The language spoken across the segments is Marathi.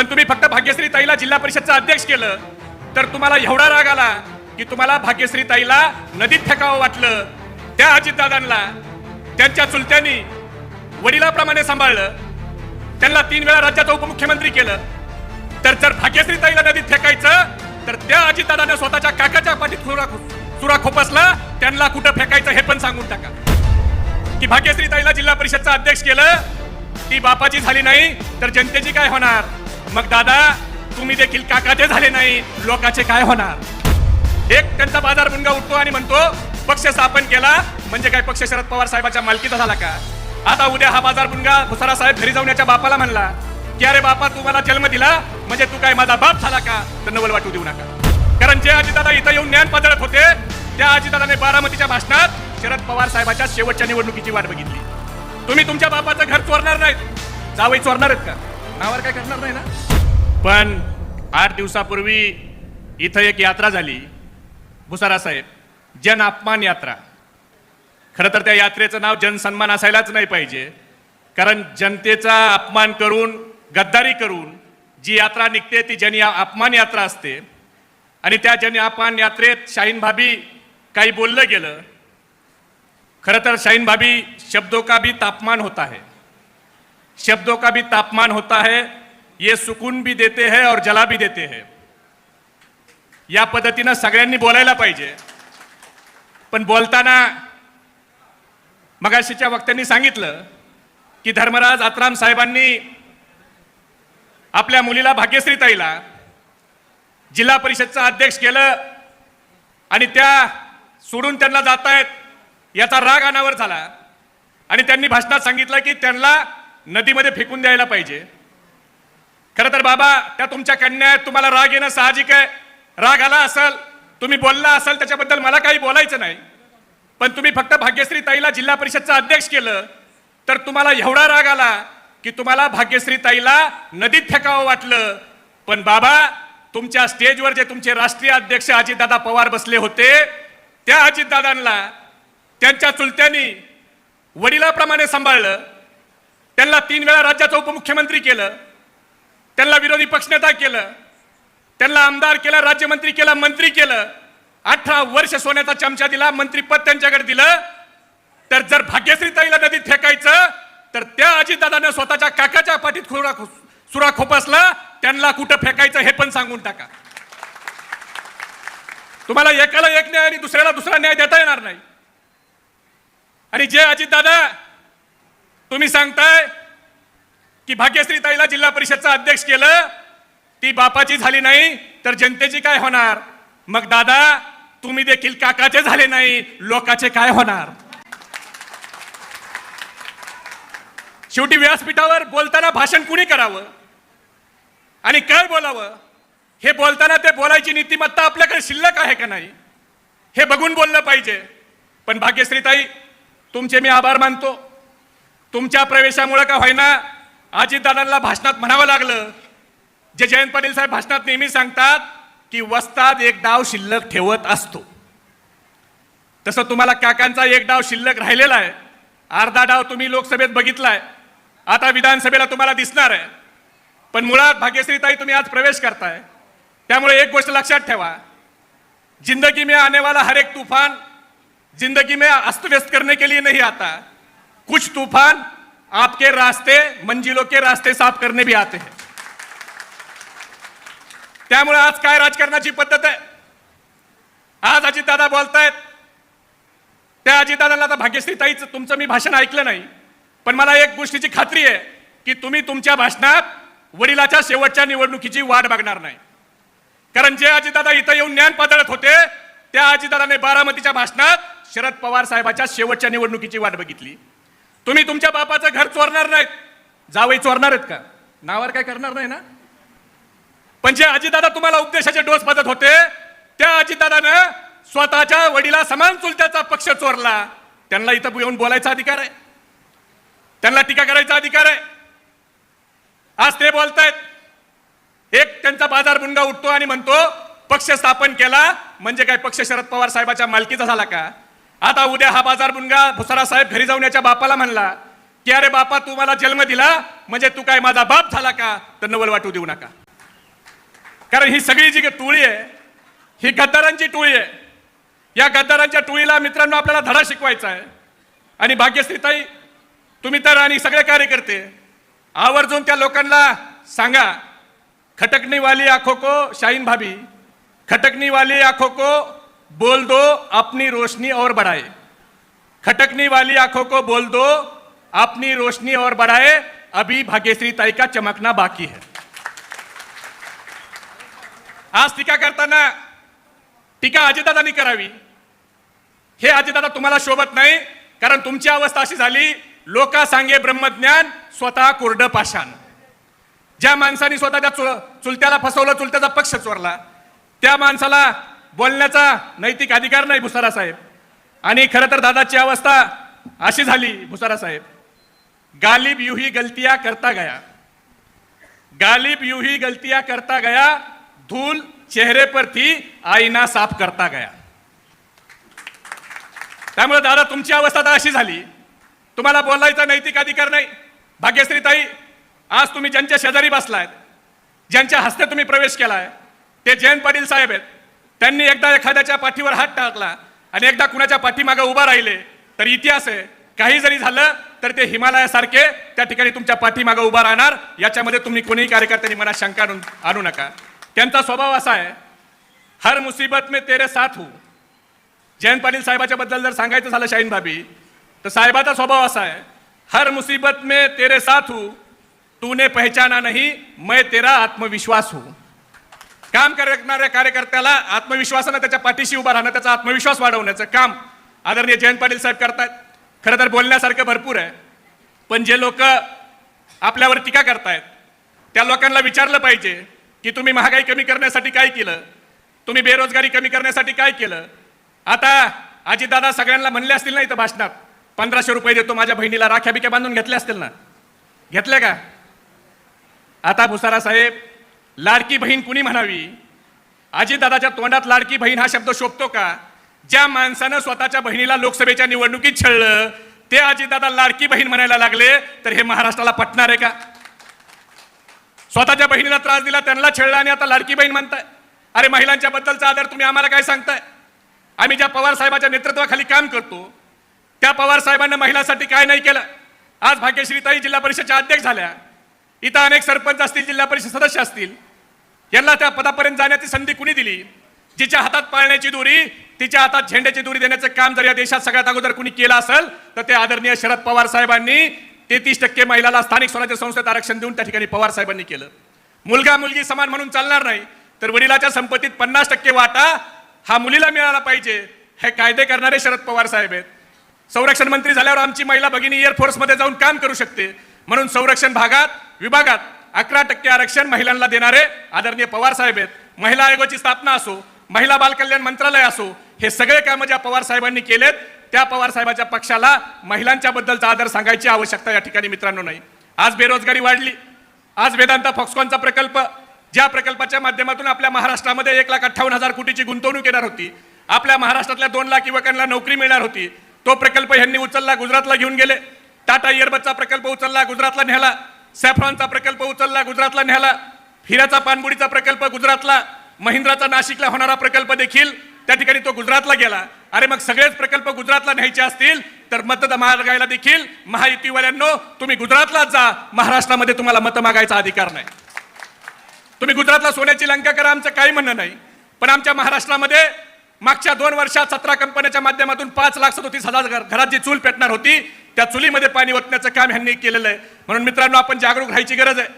पण तुम्ही फक्त भाग्यश्री ताईला जिल्हा परिषदचा अध्यक्ष केलं तर तुम्हाला एवढा राग आला की तुम्हाला भाग्यश्री ताईला नदीत फेकावं वाटलं. त्या अजितदादांना त्यांच्या चुलत्यांनी वडिलाप्रमाणे सांभाळलं, त्यांना 3 वेळा राज्याचा उपमुख्यमंत्री केलं. तर जर भाग्यश्री ताईला नदीत फेकायचं तर त्या अजितदादांना स्वतःच्या काकाच्या पाठीत सुरा खोपसला, त्यांना कुठं फेकायचं हे पण सांगून टाका. की भाग्यश्री ताईला जिल्हा परिषदचा अध्यक्ष केलं, ती बापाची झाली नाही तर जनतेची काय होणार? मग दादा तुम्ही देखील काकाचे झाले नाही, लोकांचे काय होणार? एक त्यांचा बाजार मुंगा उठतो आणि म्हणतो पक्ष स्थापन केला म्हणजे काय पक्ष शरद पवार साहेबांच्या मालकीचा झाला का? आता उद्या हा बाजार मुंगा भुसारा साहेब घरी जाऊन याच्या बापाला म्हणला की अरे बापा तू मला जन्म दिला म्हणजे तू काय माझा बाप झाला का? तर नवल वाटू देऊ नका. कारण जे अजितदादा इथं येऊन ज्ञान पाजळत होते त्या अजितदादाने बारामतीच्या भाषणात शरद पवार साहेबांच्या शेवटच्या निवडणुकीची वाट बघितली. तुम्ही तुमच्या बापाचं घर चोरणार नाहीत, जावई चोरणार आहेत का? नावावर काय करणार नाही ना? पण 8 दिवसापूर्वी इथं एक यात्रा झाली, भुसारा साहेब जन अपमान यात्रा. खरं तर त्या यात्रेचं नाव जनसन्मान असायलाच नाही पाहिजे, कारण जनतेचा अपमान करून गद्दारी करून जी यात्रा निघते ती जन अपमान यात्रा असते. आणि त्या जन अपमान यात्रेत शाहीन भाभी काही बोललं गेलं. खरं तर शाहीन भाभी शब्दों का भी तापमान होता है, शब्दों का भी तापमान होता है, ये सुकून भी देते हैं और जला भी देते हैं. या पद्धतीनं सगळ्यांनी बोलायला पाहिजे. पण बोलताना मगाशीच्या वक्त्यांनी सांगितलं की धर्मराज आत्राम साहेबांनी आपल्या मुलीला भाग्यश्री ताईला जिल्हा परिषदचा अध्यक्ष केलं आणि त्या सोडून त्यांना जातायत याचा राग अनावर झाला. आणि त्यांनी भाषणात सांगितलं की त्यांना नदीमध्ये फेकून द्यायला पाहिजे. खरं तर बाबा त्या तुमच्या कन्या आहेत, तुम्हाला राग येणं साहजिक आहे. राग आला असेल, तुम्ही बोलला असेल, त्याच्याबद्दल मला काही बोलायचं नाही. पण तुम्ही फक्त भाग्यश्री ताईला जिल्हा परिषदचा अध्यक्ष केलं तर तुम्हाला एवढा राग आला की तुम्हाला भाग्यश्री ताईला नदीत फेकावं वाटलं. पण बाबा तुमच्या स्टेजवर जे तुमचे राष्ट्रीय अध्यक्ष अजितदादा पवार बसले होते त्या अजितदादांना त्यांच्या चुलत्यांनी वडिलाप्रमाणे सांभाळलं, त्यांना 3 वेळा राज्याचा उपमुख्यमंत्री केलं, त्यांना विरोधी पक्षनेता केलं, त्यांना आमदार केलं, राज्यमंत्री केलं, मंत्री केलं, 18 वर्ष सोन्याचा चमचा दिला, मंत्रीपद त्यांच्याकडे दिलं. तर जर भाग्यश्री ताईला नदीत फेकायचं तर त्या अजितदादांना स्वतःच्या काकाच्या पाठीत सुरा खोपसला, त्यांना कुठं फेकायचं हे पण सांगून टाका. तुम्हाला एकाला एक न्याय आणि दुसऱ्याला दुसरा न्याय देता येणार नाही. आणि जे अजितदादा तुम्ही सांगताय की भाग्यश्री ताईला जिल्हा परिषदचा अध्यक्ष केलं, ती बापाची झाली नाही तर जनतेची काय होणार? मग दादा तुम्ही देखील काकाचे झाले नाही, लोकांचे काय होणार? शेवटी व्यासपीठावर बोलताना भाषण कुणी करावं आणि काय बोलावं हे बोलताना ते बोलायची नीतिमत्ता आपल्याकडे शिल्लक आहे का नाही हे बघून बोललं पाहिजे. पण भाग्यश्री ताई तुमचे मी आभार मानतो. तुमच्या प्रवेशामुळे का होईना अजितदादांना भाषणात म्हणावं लागलं. जे जयंत पाटील साहेब भाषणात नेहमी सांगतात की वस्ताद एक डाव शिल्लक ठेवत असतो, तसं तुम्हाला काकांचा एक डाव शिल्लक राहिलेला आहे. अर्धा डाव तुम्ही लोकसभेत बघितलाय, आता विधानसभेला तुम्हाला दिसणार आहे. पण मुळात भाग्यश्री ताई तुम्ही आज प्रवेश करताय, त्यामुळे एक गोष्ट लक्षात ठेवा, जिंदगी में आने वाला हर एक तूफान जिंदगी में अस्त व्यस्त करने के लिए नहीं आता. कुछ तूफान आपके रास्ते मंजिलों के रास्ते साफ करने भी आते हैं. त्यामुळे आज काय राजकारणाची पद्धत आहे? आज अजितदादा बोलतायत, त्या अजितदादाला आता भाग्यश्री ताईचं तुमचं मी भाषण ऐकलं नाही, पण मला एक गोष्टीची खात्री आहे की तुम्ही तुमच्या भाषणात वडिलाच्या शेवटच्या निवडणुकीची वाट बघणार नाही. कारण जे अजितदादा इथं येऊन ज्ञान पाजळत होते त्या अजितदादाने बारामतीच्या भाषणात शरद पवार साहेबांच्या शेवटच्या निवडणुकीची वाट बघितली. तुम्ही तुमच्या बापाचं घर चोरणार नाहीत, जावई चोरणार आहेत का? नावावर काय करणार नाही ना? पण जे अजितदादा तुम्हाला उपदेशाचे डोस पाजत होते त्या अजितदादानं स्वतःच्या वडिला समान चुलत्याचा पक्ष चोरला. त्यांना इथं येऊन बोलायचा अधिकार आहे, त्यांना टीका करायचा अधिकार आहे. आज ते बोलतायत, एक त्यांचा बाजार मुंगा उठतो आणि म्हणतो पक्ष स्थापन केला म्हणजे काय पक्ष शरद पवार साहेबांच्या मालकीचा झाला का? आता उद्या हा बाजार मुंगा भुसारा साहेब घरी जाऊन याच्या बापाला म्हणला की अरे बापा तू मला जन्म दिला म्हणजे तू काय माझा बाप झाला का, तर नवल वाटू देऊ नका. कारण ही सगळी जी टोळी आहे ही गद्दारांची टोळी आहे. या गद्दारांच्या टोळीला मित्रांनो आपल्याला धडा शिकवायचा आहे. आणि भाग्यश्रीताई तुम्ही तर आणि सगळे कार्यकर्ते आवर्जून त्या लोकांना सांगा, खटकने वाली आंखों को शाहीन भाभी, खटकने वाली आंखों को बोल दो अपनी रोशनी और बढ़ाए, खटकने वाली आंखों को बोल दो अपनी रोशनी और बढ़ाए, अभी भाग्यश्रीताई का चमकना बाकी है. आज टीका करताना टीका अजितदादांनी करावी, हे अजितदादा तुम्हाला शोभत नाही. कारण तुमची अवस्था अशी झाली, लोका सांगे ब्रह्मज्ञान स्वतः कोरडं पाषाण. ज्या माणसाने स्वतःच्या चुलत्याला फसवलं, चुलत्याचा पक्ष चोरला, त्या माणसाला बोलण्याचा नैतिक अधिकार नाही भुसारा साहेब. आणि खरं तर दादाची अवस्था अशी झाली भुसारा साहेब, गालिब यूं ही गलतियां करता गया, गालिब यूं ही गलतियां करता गया, धूल चेहरे पर थी आईना साफ करता गया. त्यामुळे दादा तुमची अवस्था तर अशी झाली, तुम्हाला बोलायचा नैतिक अधिकार नाही. भाग्यश्रीताई आज तुम्ही ज्यांच्या शेजारी बसलायत, ज्यांच्या हस्ते तुम्ही प्रवेश केलाय, ते जयंत पाटील साहेब आहेत. त्यांनी एकदा एखाद्याच्या पाठीवर हात टाकला आणि एकदा कुणाच्या पाठीमागे उभा राहिले तर इतिहास आहे, काही जरी झालं तर ते हिमालयासारखे त्या ठिकाणी तुमच्या पाठीमागे उभा राहणार. याच्यामध्ये तुम्ही कोणीही कार्यकर्त्यांनी मनात शंका आणू नका. त्यांचा स्वभाव असा आहे, हर मुसीबत में तेरे साथ हूं. जयंत पाटील साहेबाच्या बद्दल जर सांगायचं झालं शाहीन भाभी, तर साहेबाचा स्वभाव असा आहे, हर मुसीबत में तेरे साथ हूं, तूने पहचाना नहीं मैं तेरा आत्मविश्वास हूं. काम करणाऱ्या कार्यकर्त्याला आत्मविश्वासानं त्याच्या पाठीशी उभा राहणं, त्याचा आत्मविश्वास वाढवण्याचं काम आदरणीय जयंत पाटील साहेब करतात. खरं तर बोलण्यासारखं भरपूर आहे, पण जे लोक आपल्यावर टीका करतायत त्या लोकांना विचारलं पाहिजे की तुम्ही महागाई कमी करण्यासाठी काय केलं, तुम्ही बेरोजगारी कमी करण्यासाठी काय केलं. आता अजितदादा सगळ्यांना म्हणले असतील ना इथं भाषणात, 1500 रुपये देतो माझ्या बहिणीला, राख्या बिक्या बांधून घेतल्या असतील ना, घेतल्या का. आता भुसारा साहेब लाडकी बहीण कुणी म्हणावी, अजितदादाच्या तोंडात लाडकी बहीण हा शब्द शोभतो का. ज्या माणसानं स्वतःच्या बहिणीला लोकसभेच्या निवडणुकीत छळलं ते अजितदादा लाडकी बहीण म्हणायला लागले तर हे महाराष्ट्राला पटणार आहे का. स्वतःच्या बहिणीला त्रास दिला, त्यांना छळलं आणि आता लाडकी बहीण म्हणताय. अरे महिलांच्या बद्दलचा आदर तुम्ही आम्हाला काय सांगताय. आम्ही ज्या पवार साहेबाच्या नेतृत्वाखाली काम करतो त्या पवार साहेबांना महिलांसाठी काय नाही केलं. आज भाग्यश्रीताई जिल्हा परिषदच्या अध्यक्ष झाल्या, इथं अनेक सरपंच असतील, जिल्हा परिषद सदस्य असतील, यांना त्या पदापर्यंत जाण्याची संधी कुणी दिली. जिच्या हातात पाळण्याची दोरी तिच्या हातात झेंड्याची दोरी देण्याचं काम जर या देशात सगळ्यात अगोदर कुणी केलं असेल तर ते आदरणीय शरद पवार साहेबांनी 33% महिलाला स्थानिक स्वराज्य संस्थेत आरक्षण देऊन त्या ठिकाणी पवार साहेबांनी केलं. मुलगा मुलगी समान म्हणून चालणार नाही, तर वडिलाच्या संपत्तीत 50% वाटा हा मुलीला मिळाला पाहिजे, हे कायदे करणारे शरद पवार साहेब आहेत. संरक्षण मंत्री झाल्यावर आमची महिला भगिनी एअरफोर्समध्ये जाऊन काम करू शकते म्हणून संरक्षण विभागात 11% आरक्षण महिलांना देणारे आदरणीय पवार साहेब आहेत. महिला आयोगाची स्थापना असो, महिला बाल कल्याण मंत्रालय असो, हे सगळे कामं ज्या पवार साहेबांनी केलेत त्या पवार साहेबांच्या पक्षाला महिलांच्या बद्दलचा आदर सांगायची आवश्यकता या ठिकाणी मित्रांनो नाही. आज बेरोजगारी वाढली. आज वेदांता फॉक्सकॉनचा प्रकल्प, ज्या प्रकल्पाच्या माध्यमातून आपल्या महाराष्ट्रामध्ये 1,58,000 कोटीची गुंतवणूक येणार होती, आपल्या महाराष्ट्रातल्या 2 लाख युवकांना नोकरी मिळणार होती, तो प्रकल्प यांनी उचलला, गुजरातला घेऊन गेले. टाटा इयरबसचा प्रकल्प उचलला, गुजरातला नेला. सॅफ्रॉनचा प्रकल्प उचलला, गुजरातला नेला. हिराचा पानबुडीचा प्रकल्प गुजरातला, महिंद्राचा नाशिकला होणारा प्रकल्प देखील त्या ठिकाणी तो गुजरातला गेला. अरे मग सगळेच प्रकल्प गुजरातला न्यायचे असतील तर मत मागायला देखील महायुतीवाल्यांनो तुम्ही गुजरातलाच जा, महाराष्ट्रामध्ये तुम्हाला मत मागायचा अधिकार नाही. तुम्ही गुजरातला सोन्याची लंका करा, आमचं काही म्हणणं नाही, पण आमच्या महाराष्ट्रामध्ये मागच्या 2 वर्षात 17 कंपन्यांच्या माध्यमातून 5,37,000 घरात जी चूल पेटणार होती त्या चुलीमध्ये पाणी ओतण्याचं काम ह्यांनी केलेलं आहे. म्हणून मित्रांनो आपण जागरूक राहायची गरज आहे.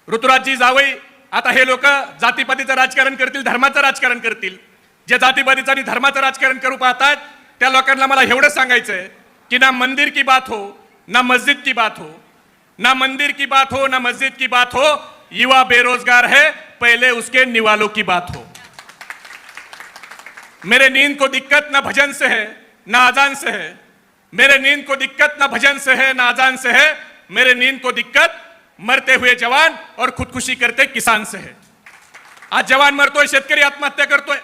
ऋतुराजजी जावई आता हे लोक जातीपातीचं राजकारण करतील, धर्माचं राजकारण करतील. जे जातीपातीचं आणि धर्माचं राजकारण करू पाहतात त्या लोकांना मला एवढंच सांगायचंय की ना मंदिर की बात हो ना मस्जिद की बात हो, ना मंदिर की बात हो ना मस्जिद की बात हो, युवा बेरोजगार है पहले उसके निवालों की बात हो. मेरे नींद को दिक्कत ना भजन से है ना अजान से है, मेरे नींद को दिक्कत ना भजन से है ना अजान से है, मेरे नींद को दिक्कत मरते हुए जवान और खुदकुशी करते किसान से है. आज जवान मरतोय, शेतकरी आत्महत्या करतोय,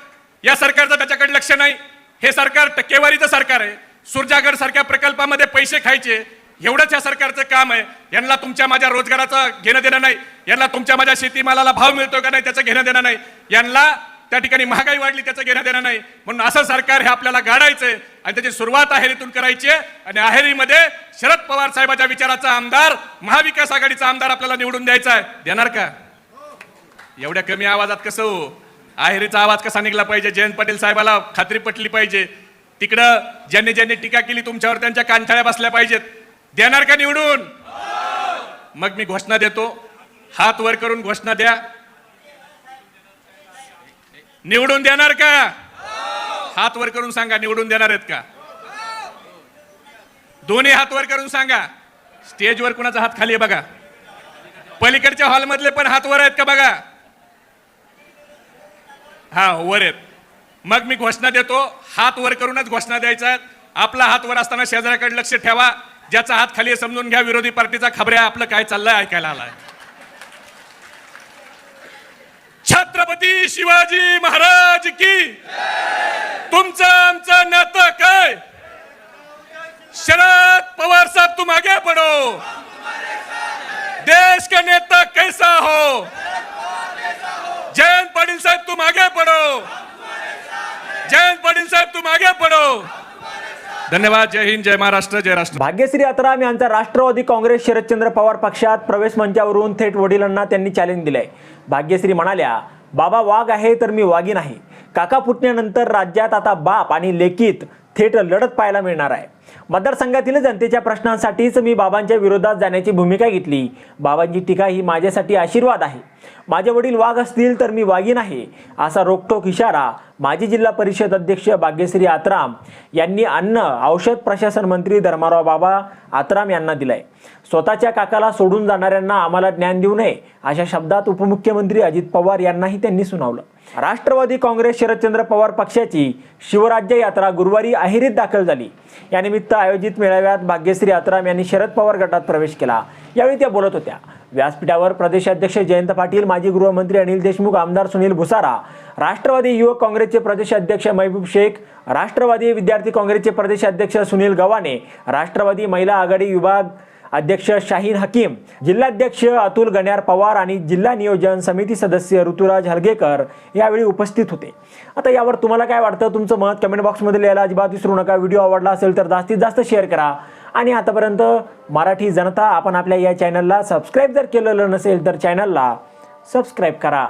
या सरकारचं त्याच्याकडे लक्ष नाही. हे सरकार टक्केवारीचं सरकार आहे. सुरजागड सारख्या प्रकल्पामध्ये पैसे खायचे, एवढंच या सरकारचं काम आहे. यांना तुमच्या माझ्या रोजगाराचं घेणं देणं नाही, यांना तुमच्या माझ्या शेतीमालाला भाव मिळतो का नाही त्याचं घेणं देणं नाही, यांना त्या ठिकाणी महागाई वाढली त्याचं घेणं देणं नाही. म्हणून असं सरकार हे आपल्याला गाडायचंय आणि त्याची सुरुवात अहेरीतून करायची आहे. आणि अहेरीमध्ये शरद पवार साहेबांच्या विचाराचा आमदार, महाविकास आघाडीचा आमदार आपल्याला निवडून द्यायचा आहे. देणार का? एवढ्या कमी आवाजात कसं हो? अहेरीचा आवाज कसा निघला पाहिजे? जयंत पाटील साहेबाला खात्री पटली पाहिजे. तिकडं ज्यांनी ज्यांनी टीका केली तुमच्यावर त्यांच्या कानठळ्या बसल्या पाहिजेत. देणार का निवडून? मग मी घोषणा देतो, हात वर करून घोषणा द्या. निवडून देणार का? हात वर करून सांगा, निवडून देणार आहेत का? दोन्ही हात वर करून सांगा. स्टेजवर कुणाचा हात खाली आहे बघा, पलीकडच्या हॉलमधले पण हात वर आहेत का बघा. हा, वर आहेत. मग मी घोषणा देतो, हात वर करूनच घोषणा द्यायचा. आपला हात वर असताना शेजाऱ्याकडे लक्ष ठेवा. ज्याचा हात खाली समजून घ्या विरोधी पार्टीचा खबऱ्या आपलं काय चाललंय ऐकायला आलाय. छत्रपती शिवाजी महाराज की. तुमचं आमचं नातं काय? शरद पवार साहब तुम आगे बढ़ो, देश का नेता कैसा हो? जयंत पाटील साहब तुम आगे बढ़ो, जयंत पाटील साहब तुम आगे बढ़ो. धन्यवाद. जय हिंद, जय महाराष्ट्र, जय राष्ट्र. भाग्यश्री आत्राम यांचा राष्ट्रवादी काँग्रेस शरदचंद्र पवार पक्षात प्रवेश मंचावरून थेट वडिलांना त्यांनी चॅलेंज दिलंय. भाग्यश्री म्हणाल्या, बाबा वाघ आहे तर मी वाघीण आहे. काका फुटण्यानंतर राज्यात आता बाप आणि लेकीत थेट लढत पाहायला मिळणार आहे. मतदारसंघातील जनतेच्या प्रश्नांसाठीच मी बाबांच्या विरोधात जाण्याची भूमिका घेतली. बाबांची टीका ही माझ्यासाठी आशीर्वाद आहे. माझे वडील वाघ असतील तर मी वाघीण आहे, असा रोखठोक इशारा माजी जिल्हा परिषद अध्यक्ष भाग्यश्री आत्राम यांनी अन्न औषध प्रशासन मंत्री धर्माराव बाबा आत्राम यांना दिलाय. स्वतःच्या काकाला सोडून जाणाऱ्यांना आम्हाला ज्ञान देऊ नये, अशा शब्दात उपमुख्यमंत्री अजित पवार यांनाही त्यांनी सुनावलं. राष्ट्रवादी काँग्रेस शरदचंद्र पवार पक्षाची शिवराज्य यात्रा गुरुवारी अहेरीत दाखल झाली. यानिमित्त आयोजित मेळाव्यात भाग्यश्री आत्राम यांनी शरद पवार गटात प्रवेश केला. यावेळी त्या बोलत होत्या. व्यासपीठावर प्रदेशाध्यक्ष जयंत पाटील, माजी गृहमंत्री अनिल देशमुख, आमदार सुनील भुसारा, राष्ट्रवादी युवक काँग्रेसचे प्रदेशाध्यक्ष महबूब शेख, राष्ट्रवादी विद्यार्थी काँग्रेसचे प्रदेशाध्यक्ष सुनील गव्हाणे, राष्ट्रवादी महिला आघाडी विभाग अध्यक्ष शाहीन हकीम, जिल्हाध्यक्ष अतुल गण्यार पवार आणि जिल्हा नियोजन समिती सदस्य ऋतुराज हलगेकर यावेळी उपस्थित होते. आता यावर तुम्हाला काय वाटतं? तुमचं मत कमेंट बॉक्समध्ये लिहायला अजिबात विसरू नका. व्हिडिओ आवडला असेल तर जास्तीत जास्त शेअर करा. आणि आतापर्यंत मराठी जनता, आपण आपल्या या चॅनलला सबस्क्राईब जर केलेलं नसेल तर चॅनलला सबस्क्राईब करा.